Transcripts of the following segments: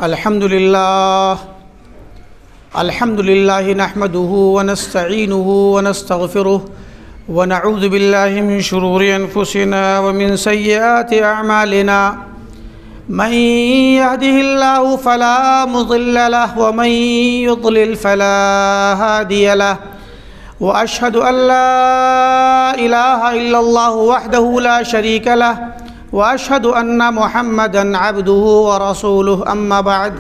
الحمد لله نحمده ونستعينه ونستغفره ونعوذ بالله من شرور أنفسنا ومن سيئات أعمالنا من يهده الله فلا مضل له ومن يضلل فلا هادي له وأشهد أن لا إله إلا الله وحده لا شريك له وأشهد أن محمدًا عبده ورسوله أما بعد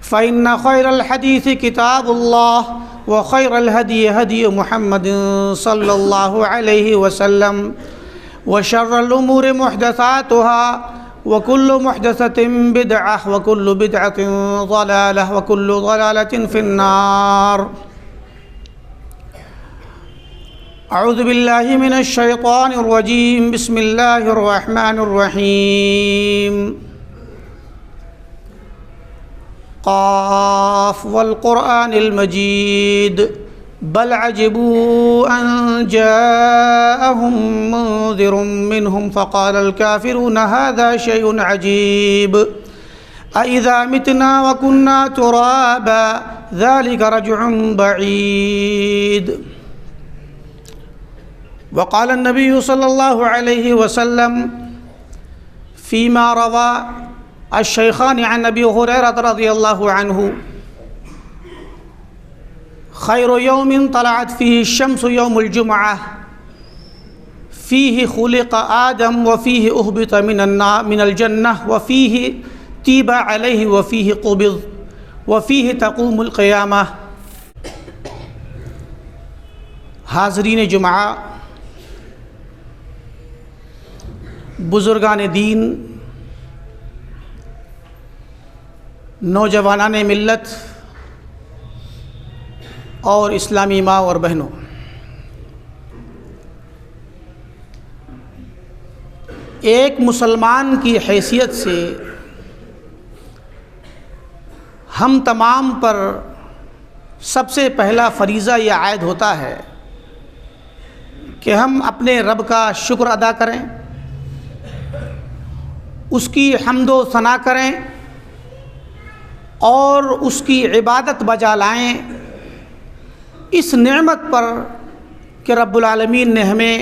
فإن خير الحديث كتاب الله وخير الهدي هدي محمد صلى الله عليه وسلم وشر الأمور محدثاتها وكل محدثة بدعة وكل بدعة ضلالة وكل ضلالة في النار. اعوذ باللہ من الشیطان الرجیم بسم اللہ الرحمن الرحیم. قاف والقرآن المجید بل عجبوا ان جاءهم منذر منهم فقال الكافرون هذا شيء عجيب أإذا متنا وكنا ترابا ذلك رجع بعيد. وقال النبي صلى الله عليه وسلم فيما روى الشيخان عن أبي هريرة رضي الله عنه: خير يوم طلعت فيه الشمس يوم الجمعة فيه خلق آدم وفيه أهبط من الجنة وفيه تيب عليه وفيه قبض وفيه تقوم القيامة. حاضرین جمعہ، بزرگان دین، نوجوانان ملت اور اسلامی ماں اور بہنوں، ایک مسلمان کی حیثیت سے ہم تمام پر سب سے پہلا فریضہ یہ عائد ہوتا ہے کہ ہم اپنے رب کا شکر ادا کریں، اس کی حمد و ثنا کریں اور اس کی عبادت بجا لائیں اس نعمت پر کہ رب العالمین نے ہمیں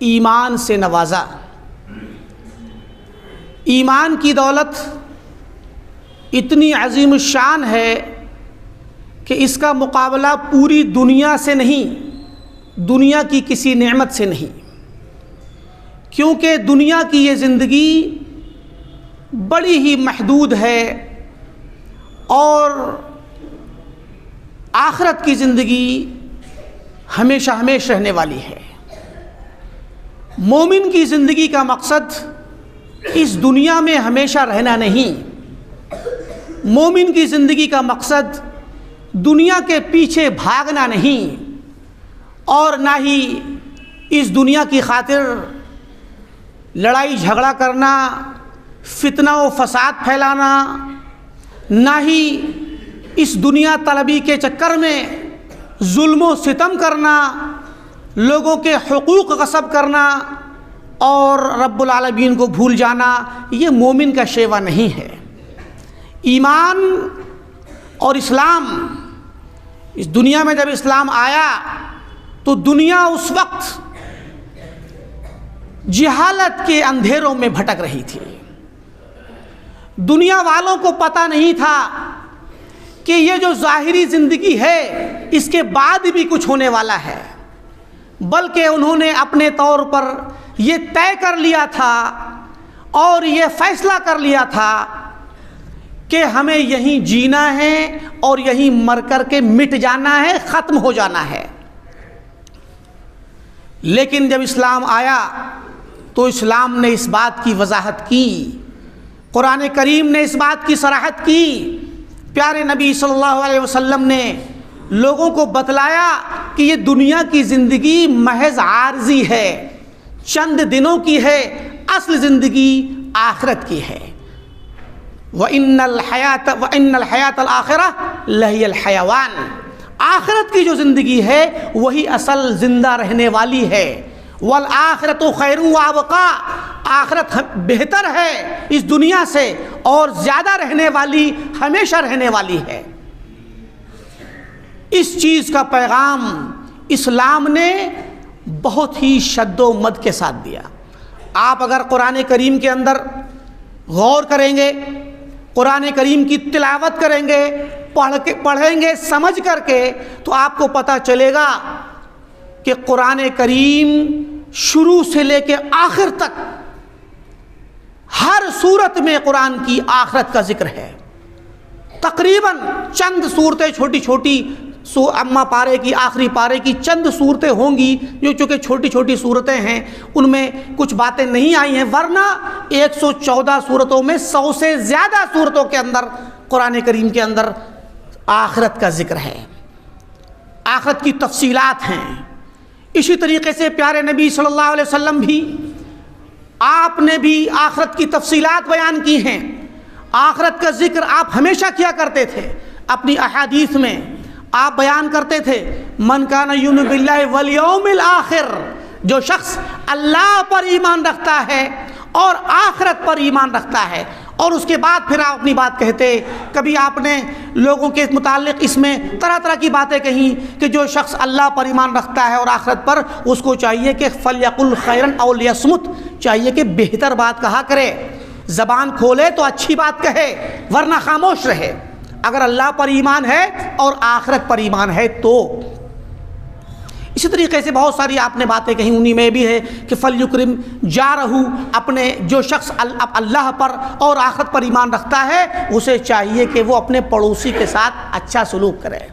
ایمان سے نوازا. ایمان کی دولت اتنی عظیم الشان ہے کہ اس کا مقابلہ پوری دنیا سے نہیں، دنیا کی کسی نعمت سے نہیں، کیونکہ دنیا کی یہ زندگی بڑی ہی محدود ہے اور آخرت کی زندگی ہمیشہ ہمیشہ رہنے والی ہے. مومن کی زندگی کا مقصد اس دنیا میں ہمیشہ رہنا نہیں، مومن کی زندگی کا مقصد دنیا کے پیچھے بھاگنا نہیں اور نہ ہی اس دنیا کی خاطر لڑائی جھگڑا کرنا، فتنہ و فساد پھیلانا، نہ ہی اس دنیا طلبی کے چکر میں ظلم و ستم کرنا، لوگوں کے حقوق غصب کرنا اور رب العالمین کو بھول جانا. یہ مومن کا شیوا نہیں ہے. ایمان اور اسلام، اس دنیا میں جب اسلام آیا تو دنیا اس وقت جہالت کے اندھیروں میں بھٹک رہی تھی. دنیا والوں کو پتہ نہیں تھا کہ یہ جو ظاہری زندگی ہے اس کے بعد بھی کچھ ہونے والا ہے، بلکہ انہوں نے اپنے طور پر یہ طے کر لیا تھا اور یہ فیصلہ کر لیا تھا کہ ہمیں یہیں جینا ہے اور یہیں مر کر کے مٹ جانا ہے، ختم ہو جانا ہے. لیکن جب اسلام آیا تو اسلام نے اس بات کی وضاحت کی، قرآن کریم نے اس بات کی صراحت کی، پیارے نبی صلی اللہ علیہ وسلم نے لوگوں کو بتلایا کہ یہ دنیا کی زندگی محض عارضی ہے، چند دنوں کی ہے، اصل زندگی آخرت کی ہے. وَإِنَّ الْحَيَاةَ الْآخِرَةَ لَهِيَ الْحَيَوَانُ، آخرت کی جو زندگی ہے وہی اصل زندہ رہنے والی ہے. وَالْآخِرَةُ خَيْرٌ وَأَبْقَىٰ، آخرت بہتر ہے اس دنیا سے اور زیادہ رہنے والی، ہمیشہ رہنے والی ہے۔ اس چیز کا پیغام اسلام نے بہت ہی شد و مد کے ساتھ دیا۔ آپ اگر قرآن کریم کے اندر غور کریں گے، قرآن کریم کی تلاوت کریں گے، پڑھیں گے سمجھ کر کے، تو آپ کو پتہ چلے گا کہ قرآن کریم شروع سے لے کے آخر تک ہر صورت میں قرآن کی آخرت کا ذکر ہے۔ تقریباً چند صورتیں چھوٹی چھوٹی، اما پارے کی آخری پارے کی چند صورتیں ہوں گی جو چونکہ چھوٹی چھوٹی صورتیں ہیں، ان میں کچھ باتیں نہیں آئی ہیں، ورنہ 114 صورتوں میں 100 سے زیادہ صورتوں کے اندر قرآن کریم کے اندر آخرت کا ذکر ہے، آخرت کی تفصیلات ہیں۔ اسی طریقے سے پیارے نبی صلی اللہ علیہ وسلم بھی، آپ نے بھی آخرت کی تفصیلات بیان کی ہیں۔ آخرت کا ذکر آپ ہمیشہ کیا کرتے تھے، اپنی احادیث میں آپ بیان کرتے تھے، من کان یؤمن باللہ والیوم الآخر، جو شخص اللہ پر ایمان رکھتا ہے اور آخرت پر ایمان رکھتا ہے، اور اس کے بعد پھر آپ اپنی بات کہتے۔ کبھی آپ نے لوگوں کے متعلق اس میں طرح طرح کی باتیں کہیں کہ جو شخص اللہ پر ایمان رکھتا ہے اور آخرت پر، اس کو چاہیے کہ فلیقل خیرا او لیصمت، چاہیے کہ بہتر بات کہا کرے، زبان کھولے تو اچھی بات کہے ورنہ خاموش رہے، اگر اللہ پر ایمان ہے اور آخرت پر ایمان ہے تو۔ اسی طریقے سے بہت ساری آپ نے باتیں کہیں، انہی میں بھی ہے کہ فلیکرم جارہ، اپنے جو شخص اللہ پر اور آخرت پر ایمان رکھتا ہے اسے چاہیے کہ وہ اپنے پڑوسی کے ساتھ اچھا سلوک کرے۔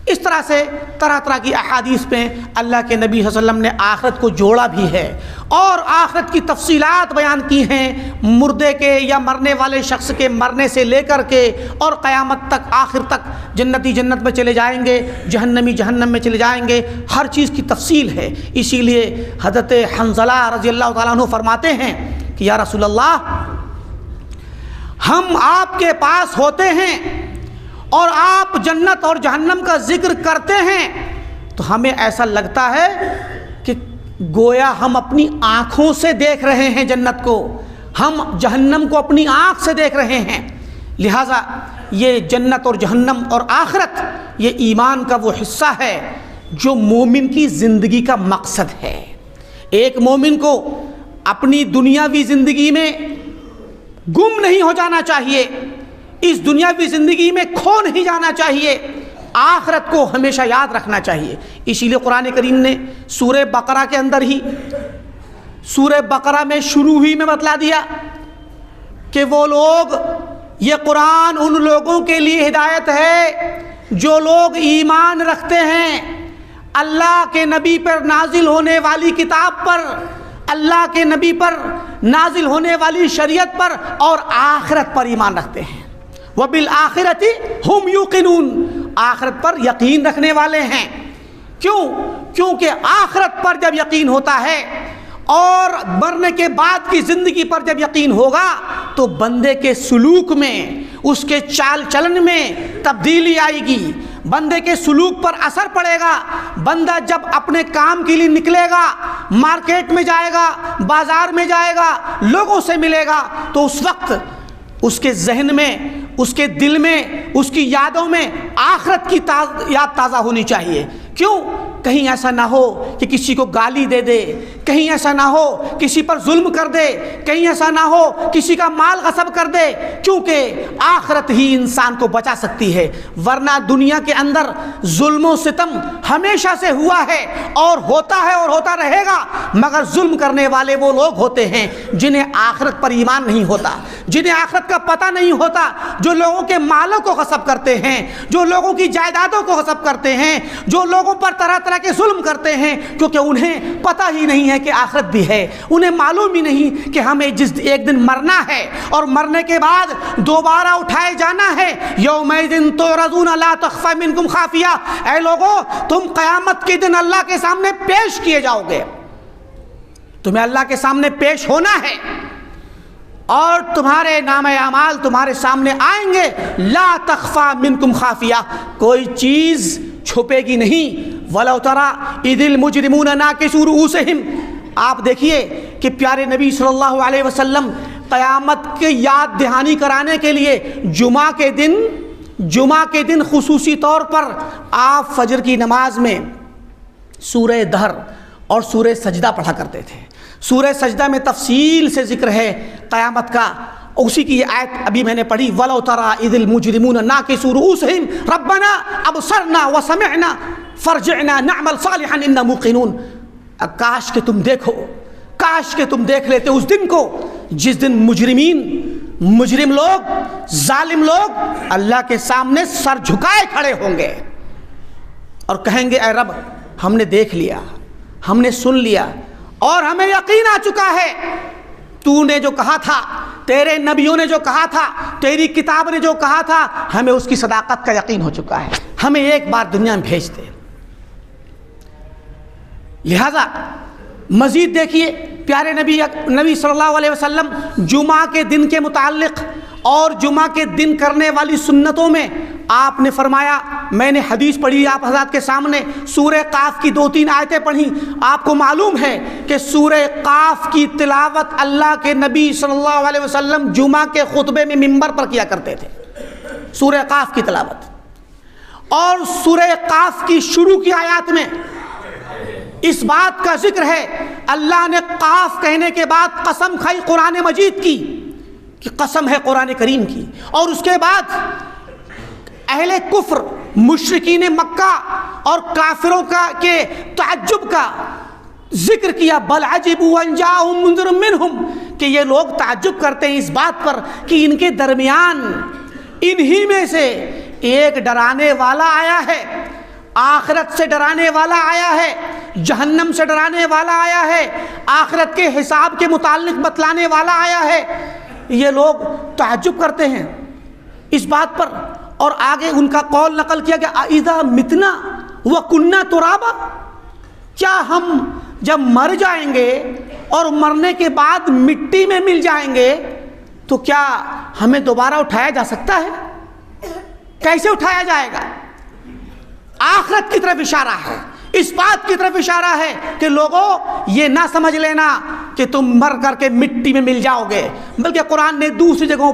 اس طرح سے طرح طرح کی احادیث میں اللہ کے نبی صلی اللہ علیہ وسلم نے آخرت کو جوڑا بھی ہے اور آخرت کی تفصیلات بیان کی ہیں، مردے کے یا مرنے والے شخص کے مرنے سے لے کر کے اور قیامت تک، آخر تک، جنتی جنت میں چلے جائیں گے، جہنمی جہنم میں چلے جائیں گے، ہر چیز کی تفصیل ہے۔ اسی لیے حضرت حنظلہ رضی اللہ تعالیٰ عنہ فرماتے ہیں کہ یا رسول اللہ، ہم آپ کے پاس ہوتے ہیں اور آپ جنت اور جہنم کا ذکر کرتے ہیں تو ہمیں ایسا لگتا ہے کہ گویا ہم اپنی آنکھوں سے دیکھ رہے ہیں جنت کو، ہم جہنم کو اپنی آنکھ سے دیکھ رہے ہیں۔ لہٰذا یہ جنت اور جہنم اور آخرت یہ ایمان کا وہ حصہ ہے جو مومن کی زندگی کا مقصد ہے۔ ایک مومن کو اپنی دنیاوی زندگی میں گم نہیں ہو جانا چاہیے، اس دنیاوی زندگی میں کھو نہیں جانا چاہیے، آخرت کو ہمیشہ یاد رکھنا چاہیے۔ اسی لیے قرآن کریم نے سورہ بقرہ کے اندر ہی، سورہ بقرہ میں شروع ہی میں بتلا دیا کہ وہ لوگ، یہ قرآن ان لوگوں کے لیے ہدایت ہے جو لوگ ایمان رکھتے ہیں اللہ کے نبی پر نازل ہونے والی کتاب پر، اللہ کے نبی پر نازل ہونے والی شریعت پر اور آخرت پر ایمان رکھتے ہیں۔ وَبِالْآخِرَةِ هُمْ يُوقِنُونَ، آخرت پر یقین رکھنے والے ہیں۔ کیونکہ آخرت پر جب یقین ہوتا ہے اور مرنے کے بعد کی زندگی پر جب یقین ہوگا تو بندے کے سلوک میں، اس کے چال چلن میں تبدیلی آئے گی، بندے کے سلوک پر اثر پڑے گا۔ بندہ جب اپنے کام کے لیے نکلے گا، مارکیٹ میں جائے گا، بازار میں جائے گا، لوگوں سے ملے گا، تو اس وقت اس کے ذہن میں، اس کے دل میں، اس کی یادوں میں آخرت کی یاد تازہ ہونی چاہیے۔ کیوں؟ کہیں ایسا نہ ہو کہ کسی کو گالی دے دے، کہیں ایسا نہ ہو کسی پر ظلم کر دے، کہیں ایسا نہ ہو کسی کا مال غصب کر دے، کیونکہ آخرت ہی انسان کو بچا سکتی ہے، ورنہ دنیا کے اندر ظلم و ستم ہمیشہ سے ہوا ہے اور ہوتا رہے گا، مگر ظلم کرنے والے وہ لوگ ہوتے ہیں جنہیں آخرت پر ایمان نہیں ہوتا، جنہیں آخرت کا پتہ نہیں ہوتا، جو لوگوں کے مالوں کو غصب کرتے ہیں، جو لوگوں کی جائیدادوں کو غصب کرتے ہیں، جو لوگوں پر طرح طرح کے ظلم کرتے ہیں، کیونکہ انہیں پتہ ہی نہیں ہے کہ آخرت بھی ہے، انہیں معلوم ہی نہیں کہ ہمیں ایک دن مرنا ہے اور مرنے کے بعد دوبارہ اٹھائے جانا ہے۔ یومئذ تعرضون لا تخفی منکم خافیہ، اے لوگوں تم قیامت کے دن اللہ کے سامنے پیش کیے جاؤ گے، تمہیں اللہ کے سامنے پیش ہونا ہے اور تمہارے نام اعمال تمہارے سامنے آئیں گے۔ لا تخفی منکم خافیہ، کوئی چیز چھپے گی نہیں۔ وَلَوْ تَرَىٰ إِذِ الْمُجْرِمُونَ نَاكِسُو رُءُوسِهِمْ، آپ دیکھیے کہ پیارے نبی صلی اللہ علیہ وسلم قیامت کی یاد دہانی کرانے کے لیے جمعہ کے دن خصوصی طور پر آپ فجر کی نماز میں سورہ دہر اور سورہ سجدہ پڑھا کرتے تھے۔ سورہ سجدہ میں تفصیل سے ذکر ہے قیامت کا، اسی کی یہ آیت ابھی میں نے پڑھی، وَلَوْ تَرَىٰ إِذِ الْمُجْرِمُونَ نَاكِسُو رُءُوسِهِمْ رَبَّنَا أَبْصَرْنَا وَسَمِعْنَا فَارْجِعْنَا نَعْمَلْ صَالِحًا إِنَّا مُوقِنُونَ۔ کاش کہ تم دیکھ لیتے اس دن کو جس دن مجرم لوگ، ظالم لوگ اللہ کے سامنے سر جھکائے کھڑے ہوں گے اور کہیں گے اے رب ہم نے دیکھ لیا، ہم نے سن لیا اور ہمیں یقین آ چکا ہے، تو نے جو کہا تھا، تیرے نبیوں نے جو کہا تھا، تیری کتاب نے جو کہا تھا، ہمیں اس کی صداقت کا یقین ہو چکا ہے، ہمیں ایک بار دنیا میں بھیج دے۔ لہذا مزید دیکھیے پیارے نبی صلی اللہ علیہ وسلم جمعہ کے دن کے متعلق اور جمعہ کے دن کرنے والی سنتوں میں آپ نے فرمایا، میں نے حدیث پڑھی آپ حضرات کے سامنے، سورہ قاف کی 2-3 آیتیں پڑھی۔ آپ کو معلوم ہے کہ سورہ قاف کی تلاوت اللہ کے نبی صلی اللہ علیہ وسلم جمعہ کے خطبے میں منبر پر کیا کرتے تھے، سورہ قاف کی تلاوت۔ اور سورہ قاف کی شروع کی آیات میں اس بات کا ذکر ہے، اللہ نے قاف کہنے کے بعد قسم کھائی قرآن مجید کی کہ قسم ہے قرآن کریم کی، اور اس کے بعد اہل کفر، مشرکین مکہ اور کافروں کے تعجب کا ذکر کیا، بل عجبوا ان جاءهم منذر منهم، کہ یہ لوگ تعجب کرتے ہیں اس بات پر کہ ان کے درمیان انہی میں سے ایک ڈرانے والا آیا ہے، آخرت سے ڈرانے والا آیا ہے، جہنم سے ڈرانے والا آیا ہے، آخرت کے حساب کے متعلق بتلانے والا آیا ہے۔ یہ لوگ تعجب کرتے ہیں اس بات پر، اور آگے ان کا قول نقل کیا کہ اذا متنا وکنا ترابا، کیا ہم جب مر جائیں گے اور مرنے کے بعد مٹی میں مل جائیں گے تو کیا ہمیں دوبارہ اٹھایا جا سکتا ہے؟ کیسے اٹھایا جائے گا؟ آخرت کی طرف اشارہ ہے، اس بات کی طرف اشارہ ہے کہ لوگوں یہ نہ سمجھ لینا کہ تم مر کر کے مٹی میں مل جاؤ گے، بلکہ قرآن نے دوسری جگہوں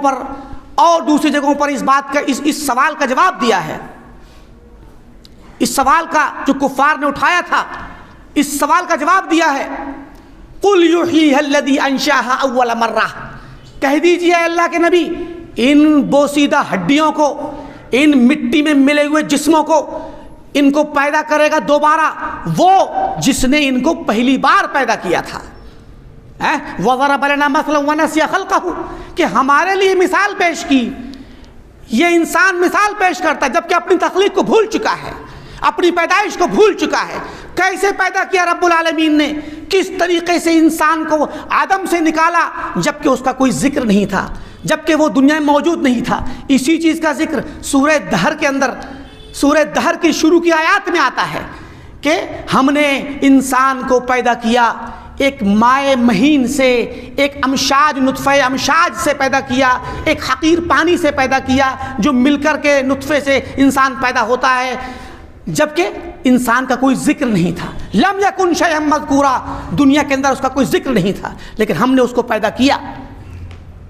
پر اس بات کا اس سوال کا جواب دیا ہے۔ اس سوال کا جو کفار نے اٹھایا تھا، اس سوال کا جواب دیا ہے، قُلْ يُحْيِيهَا الَّذِي أَنشَأَهَا أَوَّلَ مَرَّةٍ، کہہ دیجئے اللہ کے نبی، ان بوسیدہ ہڈیوں کو، ان مٹی میں ملے ہوئے جسموں کو، ان کو پیدا کرے گا دوبارہ وہ جس نے ان کو پہلی بار پیدا کیا تھا۔ وَضَرَبَ لَنَا مَثَلًا وَنَسِيَ خَلْقَهُ، کہ ہمارے لیے مثال پیش کی، یہ انسان مثال پیش کرتا ہے جبکہ اپنی تخلیق کو بھول چکا ہے، اپنی پیدائش کو بھول چکا ہے۔ کیسے پیدا کیا رب العالمین نے، کس طریقے سے انسان کو آدم سے نکالا جبکہ اس کا کوئی ذکر نہیں تھا، جبکہ وہ دنیا میں موجود نہیں تھا۔ اسی چیز کا ذکر سورہ دہر کے اندر، سورہ دہر کی شروع کی آیات میں آتا ہے کہ ہم نے انسان کو پیدا کیا ایک مائع مہین سے، ایک امشاج، نطفہ امشاج سے پیدا کیا، ایک حقیر پانی سے پیدا کیا جو مل کر کے نطفے سے انسان پیدا ہوتا ہے، جبکہ انسان کا کوئی ذکر نہیں تھا۔ لم یکن شیئا مذکورا، دنیا کے اندر اس کا کوئی ذکر نہیں تھا، لیکن ہم نے اس کو پیدا کیا،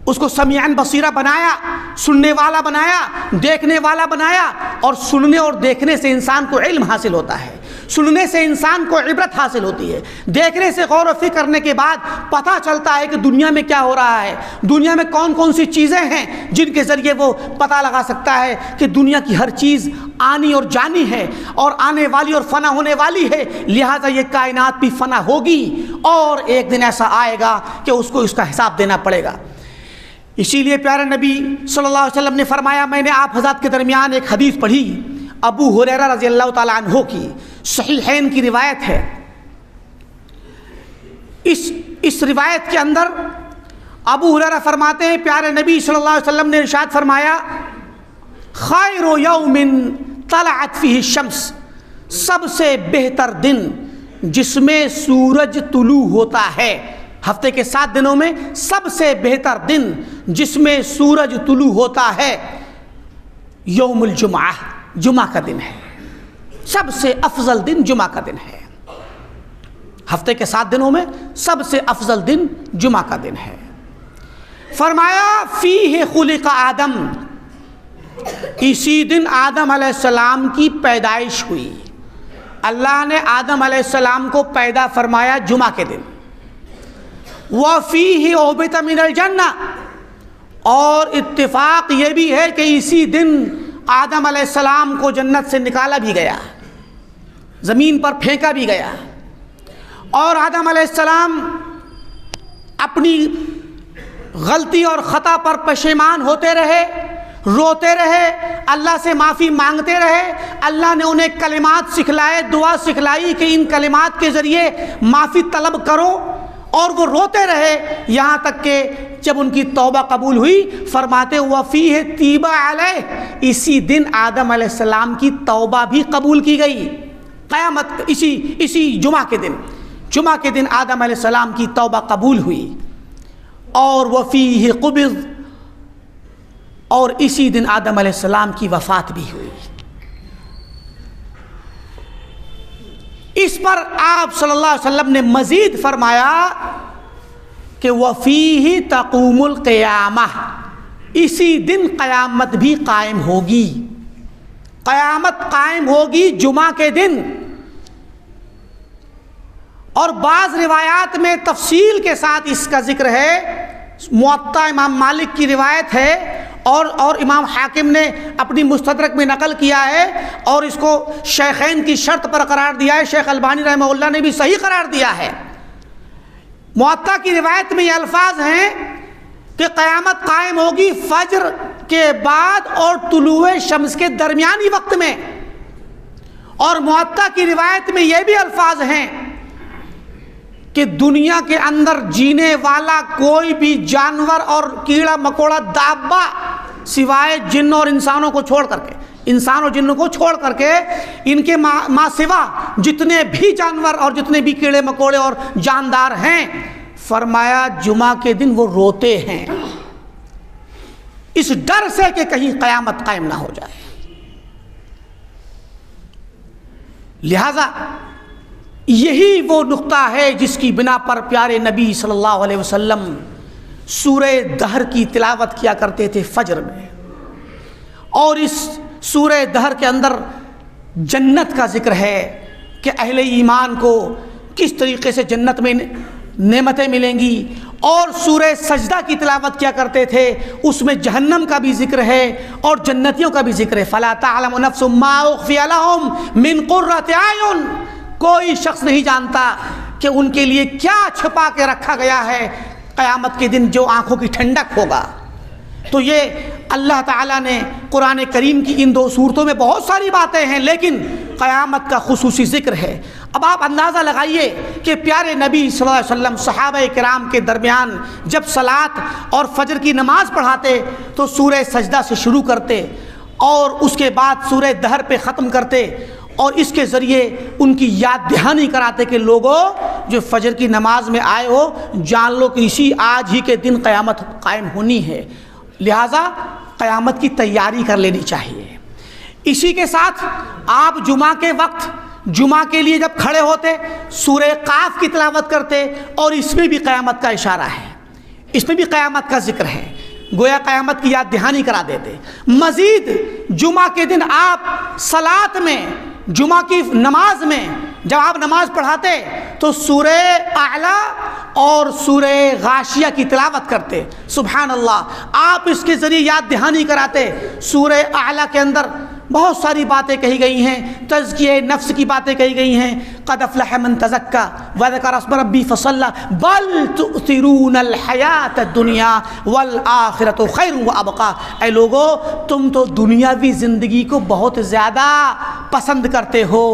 اس کو سمیعاً بصیرہ بنایا، سننے والا بنایا، دیکھنے والا بنایا، اور سننے اور دیکھنے سے انسان کو علم حاصل ہوتا ہے، سننے سے انسان کو عبرت حاصل ہوتی ہے، دیکھنے سے غور و فکر کرنے کے بعد پتہ چلتا ہے کہ دنیا میں کیا ہو رہا ہے، دنیا میں کون کون سی چیزیں ہیں جن کے ذریعے وہ پتہ لگا سکتا ہے کہ دنیا کی ہر چیز آنی اور جانی ہے اور آنے والی اور فنا ہونے والی ہے، لہٰذا یہ کائنات بھی فنا ہوگی اور ایک دن ایسا آئے گا کہ اس کو اس کا حساب دینا پڑے گا۔ اسی لیے پیارے نبی صلی اللہ علیہ وسلم نے فرمایا، میں نے آپ حضرات کے درمیان ایک حدیث پڑھی ابو ہریرہ رضی اللہ تعالیٰ عنہ کی، صحیحین کی روایت ہے۔ اس روایت کے اندر ابو ہریرہ فرماتے ہیں پیارے نبی صلی اللہ علیہ وسلم نے ارشاد فرمایا، خیر یوم طلعت فیہ الشمس، سب سے بہتر دن جس میں سورج طلوع ہوتا ہے، ہفتے کے 7 دنوں میں سب سے بہتر دن جس میں سورج طلوع ہوتا ہے یوم الجمعہ، جمعہ کا دن ہے، سب سے افضل دن جمعہ کا دن ہے۔ ہفتے کے 7 دنوں میں سب سے افضل دن جمعہ کا دن ہے۔ فرمایا فیہ خلق آدم، اسی دن آدم علیہ السلام کی پیدائش ہوئی۔ اللہ نے آدم علیہ السلام کو پیدا فرمایا جمعہ کے دن۔ وَفِيهِ أُهْبِطَ مِنَ الْجَنَّةِ، اور اتفاق یہ بھی ہے کہ اسی دن آدم علیہ السلام کو جنت سے نکالا بھی گیا، زمین پر پھینکا بھی گیا، اور آدم علیہ السلام اپنی غلطی اور خطا پر پشیمان ہوتے رہے، روتے رہے، اللہ سے معافی مانگتے رہے۔ اللہ نے انہیں کلمات سکھلائے، دعا سکھلائی کہ ان کلمات کے ذریعے معافی طلب کرو، اور وہ روتے رہے یہاں تک کہ جب ان کی توبہ قبول ہوئی، فرماتے وَفِيهِ تِيبَ عَلَيْهِ، اسی دن آدم علیہ السلام کی توبہ بھی قبول کی گئی۔ قیامت اسی جمعہ کے دن آدم علیہ السلام کی توبہ قبول ہوئی، اور وَفِيهِ قُبِض، اور اسی دن آدم علیہ السلام کی وفات بھی ہوئی۔ اس پر آپ صلی اللہ علیہ وسلم نے مزید فرمایا کہ وَفِيهِ تَقُومُ الْقِيَامَةِ، اسی دن قیامت بھی قائم ہوگی، قیامت قائم ہوگی جمعہ کے دن۔ اور بعض روایات میں تفصیل کے ساتھ اس کا ذکر ہے، موطا امام مالک کی روایت ہے، اور امام حاکم نے اپنی مستدرک میں نقل کیا ہے، اور اس کو شیخین کی شرط پر قرار دیا ہے، شیخ البانی رحمہ اللہ نے بھی صحیح قرار دیا ہے۔ موطا کی روایت میں یہ الفاظ ہیں کہ قیامت قائم ہوگی فجر کے بعد اور طلوع شمس کے درمیانی وقت میں، اور موطا کی روایت میں یہ بھی الفاظ ہیں کہ دنیا کے اندر جینے والا کوئی بھی جانور اور کیڑا مکوڑا دابہ سوائے جن اور انسانوں کو چھوڑ کر کے، انسان اور جنوں کو چھوڑ کر کے، ان کے ماں سوا جتنے بھی جانور اور جتنے بھی کیڑے مکوڑے اور جاندار ہیں، فرمایا جمعہ کے دن وہ روتے ہیں، اس ڈر سے کہ کہیں قیامت قائم نہ ہو جائے۔ لہذا یہی وہ نقطہ ہے جس کی بنا پر پیارے نبی صلی اللہ علیہ وسلم سورہ دہر کی تلاوت کیا کرتے تھے فجر میں، اور اس سورہ دہر کے اندر جنت کا ذکر ہے کہ اہل ایمان کو کس طریقے سے جنت میں نعمتیں ملیں گی، اور سورہ سجدہ کی تلاوت کیا کرتے تھے، اس میں جہنم کا بھی ذکر ہے اور جنتیوں کا بھی ذکر ہے۔ فَلَا تَعْلَمُ نَفْسٌ مَّا أُخْفِيَ لَهُم مِّن قُرَّةِ أَعْيُنٍ، کوئی شخص نہیں جانتا کہ ان کے لیے کیا چھپا کے رکھا گیا ہے قیامت کے دن جو آنکھوں کی ٹھنڈک ہوگا۔ تو یہ اللہ تعالیٰ نے قرآن کریم کی ان 2 صورتوں میں بہت ساری باتیں ہیں، لیکن قیامت کا خصوصی ذکر ہے۔ اب آپ اندازہ لگائیے کہ پیارے نبی صلی اللہ علیہ وسلم صحابہ کرام کے درمیان جب صلاۃ اور فجر کی نماز پڑھاتے تو سورہ سجدہ سے شروع کرتے، اور اس کے بعد سورہ دہر پہ ختم کرتے، اور اس کے ذریعے ان کی یاد دہانی کراتے کہ لوگوں جو فجر کی نماز میں آئے ہو، جان لو کہ اسی آج ہی کے دن قیامت قائم ہونی ہے، لہٰذا قیامت کی تیاری کر لینی چاہیے۔ اسی کے ساتھ آپ جمعہ کے وقت جمعہ کے لیے جب کھڑے ہوتے سورہ قاف کی تلاوت کرتے، اور اس میں بھی قیامت کا اشارہ ہے، اس میں بھی قیامت کا ذکر ہے، گویا قیامت کی یاد دہانی کرا دیتے۔ مزید جمعہ کے دن آپ صلاۃ میں، جمعہ کی نماز میں جب آپ نماز پڑھاتے تو سورہ اعلیٰ اور سورہ غاشیہ کی تلاوت کرتے، سبحان اللہ، آپ اس کے ذریعے یاد دہانی کراتے۔ سورہ اعلیٰ کے اندر بہت ساری باتیں کہی گئی ہیں، تزکیہ نفس کی باتیں کہی گئی ہیں، قد افلح من تزکا وذکر اسم ربی فصلی بل تؤثرون الحیات الدنیا والآخرۃ خیر وابقی۔ اے لوگو، تم تو دنیاوی زندگی کو بہت زیادہ پسند کرتے ہو،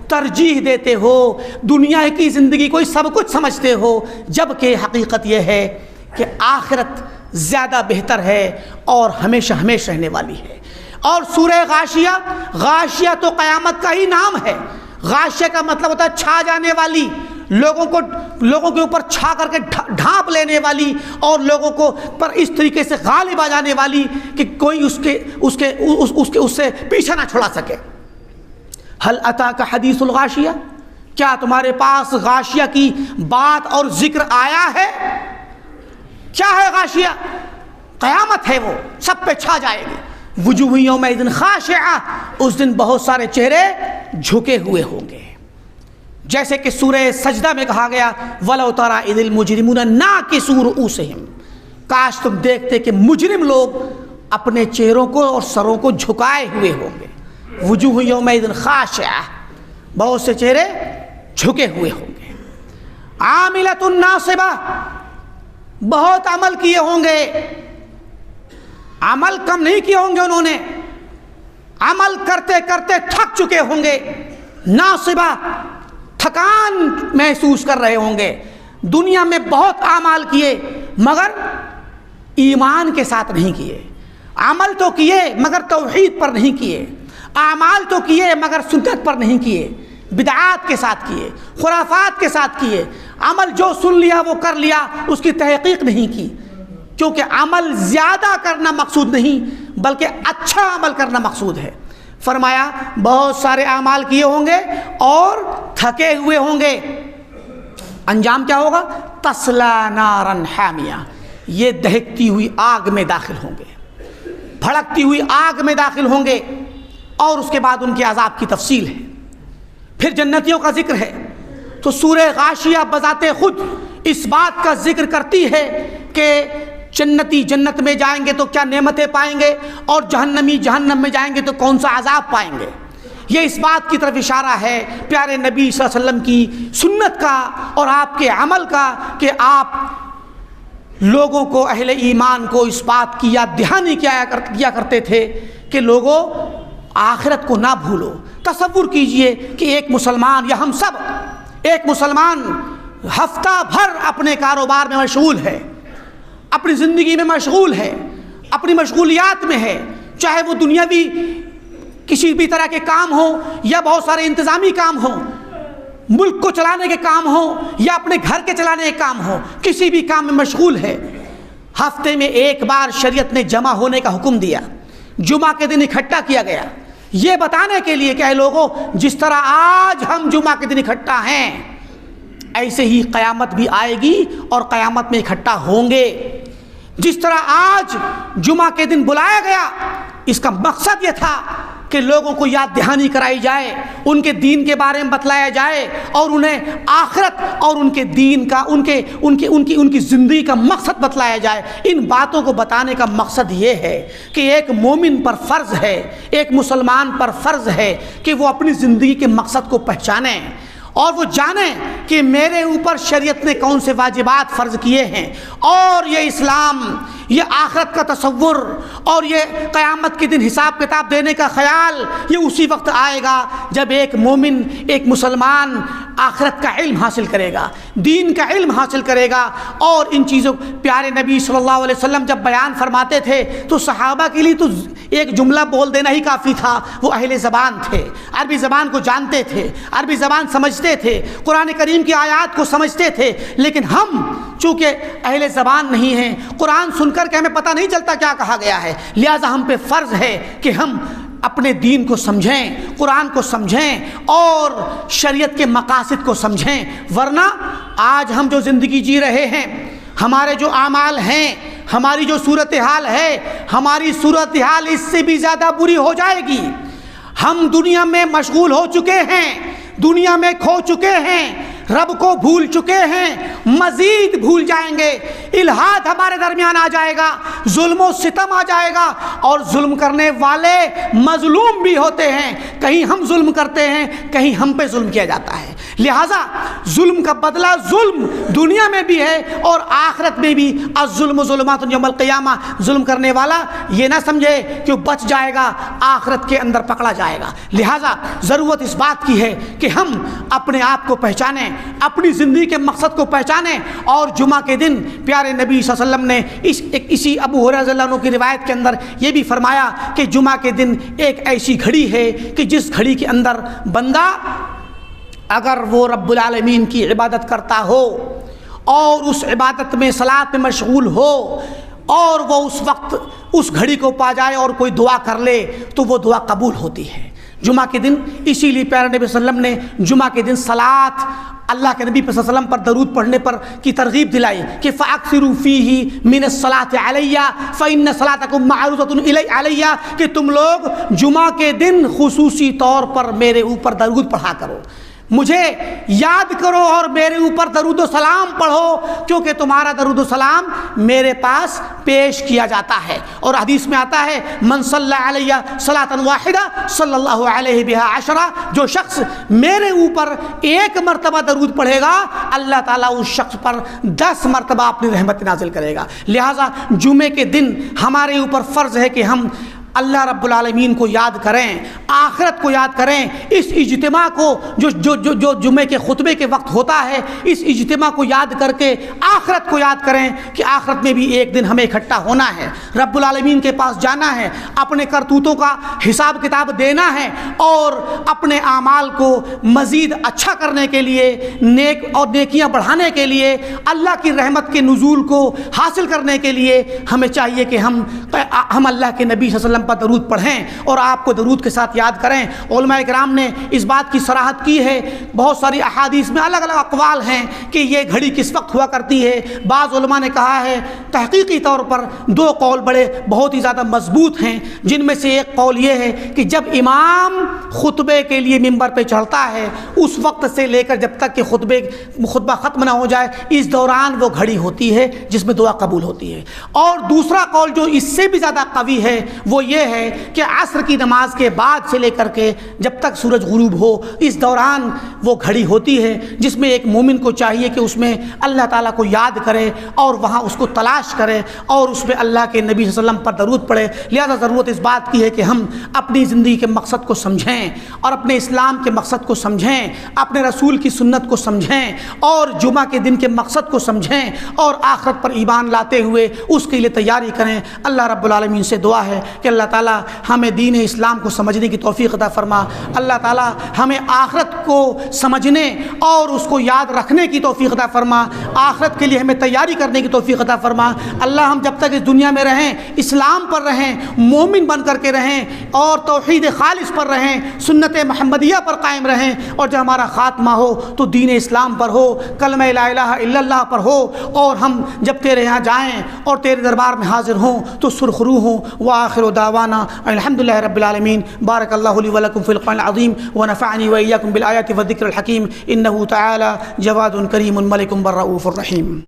ترجیح دیتے ہو، دنیا کی زندگی کو سب کچھ سمجھتے ہو، جبکہ حقیقت یہ ہے کہ آخرت زیادہ بہتر ہے اور ہمیشہ ہمیشہ رہنے والی ہے۔ اور سورہ غاشیہ، غاشیہ تو قیامت کا ہی نام ہے۔ غاشیہ کا مطلب ہوتا ہے چھا جانے والی، لوگوں کے اوپر چھا کر کے ڈھانپ لینے والی، اور لوگوں کو پر اس طریقے سے غالب آ جانے والی کہ کوئی اس سے پیچھا نہ چھڑا سکے۔ هل اتاک حدیث الغاشیہ، کیا تمہارے پاس غاشیہ کی بات اور ذکر آیا ہے؟ کیا ہے غاشیہ؟ قیامت ہے، وہ سب پہ چھا جائے گی۔ وجوہ یومئذ خاشعہ، اس دن بہت سارے چہرے جھکے ہوئے ہوں گے، جیسے کہ سورہ سجدہ میں کہا گیا وَلَوْ تَرَىٰ إِذِ الْمُجْرِمُونَ نَاكِسُو رُءُوسِهِمْ، کاش تم دیکھتے کہ مجرم لوگ اپنے چہروں کو اور سروں کو جھکائے ہوئے ہوں گے۔ وجوہ یومئذ خاشعہ، بہت سے چہرے جھکے ہوئے ہوں گے۔ عاملۃ ناصبہ، بہت عمل کیے ہوں گے، عمل کم نہیں کیے ہوں گے انہوں نے، عمل کرتے کرتے تھک چکے ہوں گے۔ ناصبہ، تھکان محسوس کر رہے ہوں گے۔ دنیا میں بہت اعمال کیے مگر ایمان کے ساتھ نہیں کیے، عمل تو کیے مگر توحید پر نہیں کیے، اعمال تو کیے مگر سنت پر نہیں کیے، بدعات کے ساتھ کیے، خرافات کے ساتھ کیے، عمل جو سن لیا وہ کر لیا، اس کی تحقیق نہیں کی، کیونکہ عمل زیادہ کرنا مقصود نہیں بلکہ اچھا عمل کرنا مقصود ہے۔ فرمایا بہت سارے اعمال کیے ہوں گے اور تھکے ہوئے ہوں گے، انجام کیا ہوگا؟ تَصْلَىٰ نَارًا حَامِيَةً، یہ دہکتی ہوئی آگ میں داخل ہوں گے، بھڑکتی ہوئی آگ میں داخل ہوں گے، اور اس کے بعد ان کے عذاب کی تفصیل ہے۔ پھر جنتیوں کا ذکر ہے تو سورہ غاشیہ بذات خود اس بات کا ذکر کرتی ہے کہ جنتی جنت میں جائیں گے تو کیا نعمتیں پائیں گے، اور جہنمی جہنم میں جائیں گے تو کون سا عذاب پائیں گے۔ یہ اس بات کی طرف اشارہ ہے پیارے نبی صلی اللہ علیہ وسلم کی سنت کا اور آپ کے عمل کا، کہ آپ لوگوں کو، اہل ایمان کو اس بات کی یاد دہانی کیا کرتے تھے کہ لوگوں آخرت کو نہ بھولو۔ تصور کیجئے کہ ایک مسلمان یا ہم سب، ایک مسلمان ہفتہ بھر اپنے کاروبار میں مشغول ہے، اپنی زندگی میں مشغول ہے، اپنی مشغولیات میں ہے، چاہے وہ دنیاوی کسی بھی طرح کے کام ہوں یا بہت سارے انتظامی کام ہوں، ملک کو چلانے کے کام ہوں یا اپنے گھر کے چلانے کے کام ہوں، کسی بھی کام میں مشغول ہے۔ ہفتے میں ایک بار شریعت نے جمع ہونے کا حکم دیا، جمعہ کے دن اکٹھا کیا گیا، یہ بتانے کے لیے کہ اے لوگوں، جس طرح آج ہم جمعہ کے دن اکٹھا ہیں ایسے ہی قیامت بھی آئے گی اور قیامت میں اکٹھا ہوں گے۔ جس طرح آج جمعہ کے دن بلایا گیا، اس کا مقصد یہ تھا کہ لوگوں کو یاد دہانی کرائی جائے، ان کے دین کے بارے میں بتلایا جائے، اور انہیں آخرت اور ان کے دین کا، ان کی زندگی کا مقصد بتلایا جائے۔ ان باتوں کو بتانے کا مقصد یہ ہے کہ ایک مومن پر فرض ہے، ایک مسلمان پر فرض ہے کہ وہ اپنی زندگی کے مقصد کو پہچانیں اور وہ جانیں کہ میرے اوپر شریعت نے کون سے واجبات فرض کیے ہیں، اور یہ اسلام، یہ آخرت کا تصور اور یہ قیامت کے دن حساب کتاب دینے کا خیال، یہ اسی وقت آئے گا جب ایک مومن، ایک مسلمان آخرت کا علم حاصل کرے گا، دین کا علم حاصل کرے گا۔ اور ان چیزوں، پیارے نبی صلی اللہ علیہ وسلم جب بیان فرماتے تھے تو صحابہ کے لیے تو ایک جملہ بول دینا ہی کافی تھا، وہ اہل زبان تھے، عربی زبان کو جانتے تھے، عربی زبان سمجھتے تھے، قرآن کریم کی آیات کو سمجھتے تھے۔ لیکن ہم چونکہ اہل زبان نہیں ہیں، قرآن سن کر کے ہمیں پتہ نہیں چلتا کیا کہا گیا ہے، لہٰذا ہم پہ فرض ہے کہ ہم اپنے دین کو سمجھیں، قرآن کو سمجھیں اور شریعت کے مقاصد کو سمجھیں، ورنہ آج ہم جو زندگی جی رہے ہیں، ہمارے جو اعمال ہیں، ہماری جو صورتحال ہے، ہماری صورتحال اس سے بھی زیادہ بری ہو جائے گی۔ ہم دنیا میں مشغول ہو چکے ہیں، دنیا میں کھو چکے ہیں، رب کو بھول چکے ہیں، مزید بھول جائیں گے، الحاد ہمارے درمیان آ جائے گا، ظلم و ستم آ جائے گا، اور ظلم کرنے والے مظلوم بھی ہوتے ہیں، کہیں ہم ظلم کرتے ہیں، کہیں ہم پہ ظلم کیا جاتا ہے۔ لہٰذا ظلم کا بدلہ ظلم دنیا میں بھی ہے اور آخرت میں بھی۔ الظلم ظلمات یوم القیامہ، ظلم کرنے والا یہ نہ سمجھے کہ وہ بچ جائے گا، آخرت کے اندر پکڑا جائے گا۔ لہٰذا ضرورت اس بات کی ہے کہ ہم اپنے آپ کو پہچانیں، اپنی زندگی کے مقصد کو پہچانیں، اور جمعہ کے دن پیارے نبی صلی اللہ علیہ وسلم نے اسی ابو ہریرہ رضی اللہ عنہ کی روایت کے اندر یہ بھی فرمایا کہ جمعہ کے دن ایک ایسی گھڑی ہے کہ جس گھڑی کے اندر بندہ اگر وہ رب العالمین کی عبادت کرتا ہو اور اس عبادت میں صلاۃ میں مشغول ہو اور وہ اس وقت اس گھڑی کو پا جائے اور کوئی دعا کر لے تو وہ دعا قبول ہوتی ہے۔ جمعہ کے دن، اسی لیے پیارے نبی صلی اللہ علیہ وسلم نے جمعہ کے دن صلاۃ اللہ کے نبی صلی اللہ علیہ وسلم پر درود پڑھنے پر کی ترغیب دلائی کہ فَأَكْثِرُوا فِيهِ مِنَ الصَّلَاةِ عَلَيَّ فَإِنَّ صَلَاتَكُمْ مَعْرُوضَةٌ عَلَيَّ کہ تم لوگ جمعہ کے دن خصوصی طور پر میرے اوپر درود پڑھا کرو، مجھے یاد کرو اور میرے اوپر درود و سلام پڑھو، کیونکہ تمہارا درود و سلام میرے پاس پیش کیا جاتا ہے۔ اور حدیث میں آتا ہے من صلی علیہ صلاۃ واحدہ صلی اللہ علیہ بہا عشرہ، جو شخص میرے اوپر ایک مرتبہ درود پڑھے گا اللہ تعالیٰ اس شخص پر 10 مرتبہ اپنی رحمت نازل کرے گا۔ لہٰذا جمعے کے دن ہمارے اوپر فرض ہے کہ ہم اللہ رب العالمین کو یاد کریں، آخرت کو یاد کریں۔ اس اجتماع کو جو جمعے کے خطبے کے وقت ہوتا ہے، اس اجتماع کو یاد کر کے آخرت کو یاد کریں کہ آخرت میں بھی ایک دن ہمیں اکٹھا ہونا ہے، رب العالمین کے پاس جانا ہے، اپنے کرتوتوں کا حساب کتاب دینا ہے اور اپنے اعمال کو مزید اچھا کرنے کے لیے، نیک اور نیکیاں بڑھانے کے لیے، اللہ کی رحمت کے نزول کو حاصل کرنے کے لیے ہمیں چاہیے کہ ہم اللہ کے نبی صلی اللہ علیہ وسلم پر درود پڑھیں اور آپ کو درود کے ساتھ یاد کریں۔ علماء کرام نے اس بات کی صراحت کی ہے، بہت ساری احادیث میں الگ الگ اقوال ہیں کہ یہ گھڑی کس وقت ہوا کرتی ہے۔ بعض علماء نے کہا ہے، تحقیقی طور پر 2 قول بہت ہی زیادہ مضبوط ہیں، جن میں سے ایک قول یہ ہے کہ جب امام خطبے کے لیے ممبر پہ چڑھتا ہے اس وقت سے لے کر جب تک کہ خطبہ ختم نہ ہو جائے اس دوران وہ گھڑی ہوتی ہے جس میں دعا قبول ہوتی ہے۔ اور دوسرا قول جو اس سے بھی زیادہ قوی ہے وہ یہ ہے کہ عصر کی نماز کے بعد سے لے کر کے جب تک سورج غروب ہو اس دوران وہ گھڑی ہوتی ہے، جس میں ایک مومن کو چاہیے کہ اس میں اللہ تعالیٰ کو یاد کرے اور وہاں اس کو تلاش کرے اور اس میں اللہ کے نبی صلی اللہ علیہ وسلم پر درود پڑھے۔ لہذا ضرورت اس بات کی ہے کہ ہم اپنی زندگی کے مقصد کو سمجھیں اور اپنے اسلام کے مقصد کو سمجھیں، اپنے رسول کی سنت کو سمجھیں اور جمعہ کے دن کے مقصد کو سمجھیں اور آخرت پر ایمان لاتے ہوئے اس کے لیے تیاری کریں۔ اللہ رب العالمین سے دعا ہے کہ اللہ تعالیٰ ہمیں دین اسلام کو سمجھنے کی توفیق عطا فرما، اللہ تعالیٰ ہمیں آخرت کو سمجھنے اور اس کو یاد رکھنے کی توفیق عطا فرما، آخرت کے لیے ہمیں تیاری کرنے کی توفیق عطا فرما۔ اللہ ہم جب تک اس دنیا میں رہیں اسلام پر رہیں، مومن بن کر کے رہیں اور توحید خالص پر رہیں، سنت محمدیہ پر قائم رہیں، اور جب ہمارا خاتمہ ہو تو دین اسلام پر ہو، کلمہ لا الہ الا اللہ پر ہو، اور ہم جب تیرے یہاں جائیں اور تیرے دربار میں حاضر ہوں تو سرخرو ہوں۔ وآخر دعوانا الحمدللہ رب العالمین۔ بارک اللہ لی ولکم فی القرآن العظیم ونفعنی وإیاکم بالآیات والذکر الحکیم، انہ تعالی جواد کریم ملک بر رؤوف الرحیم۔